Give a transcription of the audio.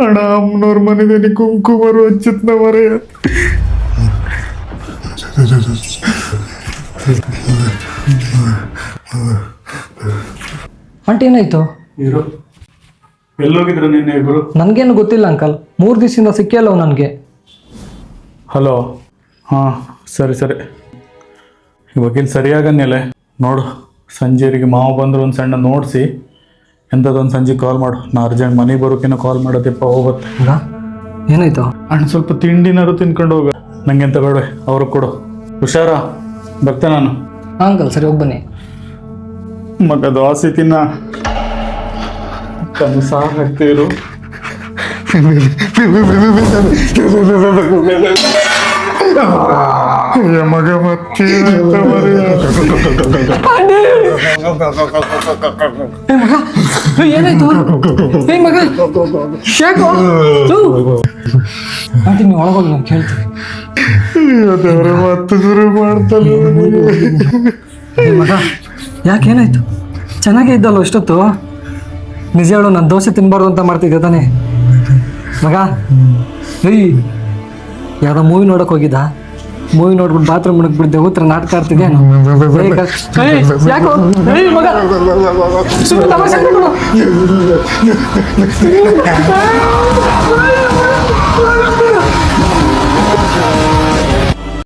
ಅಣ್ಣ ಅಮ್ಮನವ್ರ ಮನೆದೇನಿ ಕುಂಕುಮರು ಹಚ್ಚಿತ್ನ ಮರೆಯ. ಆಂಟಿ ಏನಾಯ್ತು? ಇರು, ಎಲ್ಲೋಗಿದ್ರು ನಿನ್ನೆ ಇಬ್ರು? ನನಗೇನು ಗೊತ್ತಿಲ್ಲ ಅಂಕಲ್, 3 ದಿವಸದಿಂದ ಸಿಕ್ಕೇ ಅಲ್ಲವ ನನಗೆ. ಹಲೋ, ಹಾಂ ಸರಿ ಸರಿ, ಇವಾಗಿಲ್ಲಿ ಸರಿಯಾಗನ್ನೆಲೆ ನೋಡು. ಸಂಜೆರಿಗೆ ಮಾವು ಬಂದರು ಒಂದು ಸಣ್ಣ ನೋಡಿಸಿ ಎಂಥದ್ದೊಂದು ಸಂಜೆ ಕಾಲ್ ಮಾಡು. ನಾ ಅರ್ಜೆಂಟ್ ಮನೆಗೆ ಬರೋಕೇನೋ ಕಾಲ್ ಮಾಡೋದಪ್ಪ ಹೋಗುತ್ತೆ. ಹೌದಾ? ಏನಾಯ್ತು? ಅಣ್ಣ ಸ್ವಲ್ಪ ತಿಂಡಿನಾರು ತಿನ್ಕೊಂಡು ಹೋಗ, ನಂಗೆ ಎಂತ ಬೇಡ, ಅವ್ರಿಗೆ ಕೊಡು. ಹುಷಾರ, ಬರ್ತೆ ನಾನು. ಹಾಂ ಅಂಕಲ್, ಸರಿ ಹೋಗಿ ಬನ್ನಿ. ಮಗ ದೋಸೆ ತಿನ್ನ ಕನಸ ಹಾಕ್ತಿರು. ಮಗ ಮತ್ತೆ ಏನಾಯ್ತು? ಮಗ ಯಾಕೋ? ಆಂಟಿ ನೀವು ಒಳಗೋಗಿ ನಾನು ಕೇಳ್ತೀನಿ. ಮತ್ತೆ ಶುರು ಮಾಡ್ತಾರೆ. ಮಗ ಯಾಕೇನಾಯ್ತು? ಚೆನ್ನಾಗೇ ಇದ್ದಲ್ಲ ಇಷ್ಟೊತ್ತು. ನಿಜ ಹೇಳು, ನಾನು ದೋಸೆ ತಿನ್ಬಾರ್ದು ಅಂತ ಮಾಡ್ತಿದ್ದೆ ತಾನೆ ಮಗ? ಯಾವ್ದೋ ಮೂವಿ ನೋಡಕ್ ಹೋಗಿದ್ದ, ಮೂವಿ ನೋಡ್ಬಿಟ್ಟು ಬಾತ್ರೂಮ್ ಮುಣಗ್ಬಿಡ್ದೆ, ಉತ್ತರ ನಾಟಕ ಆಡ್ತಿದ್ದೆ. ಯಾಕೋ ಮಗ ಸುಮ್ಮನೆ ತಮಾಷೆ ಮಾಡ್ಬೇಡ.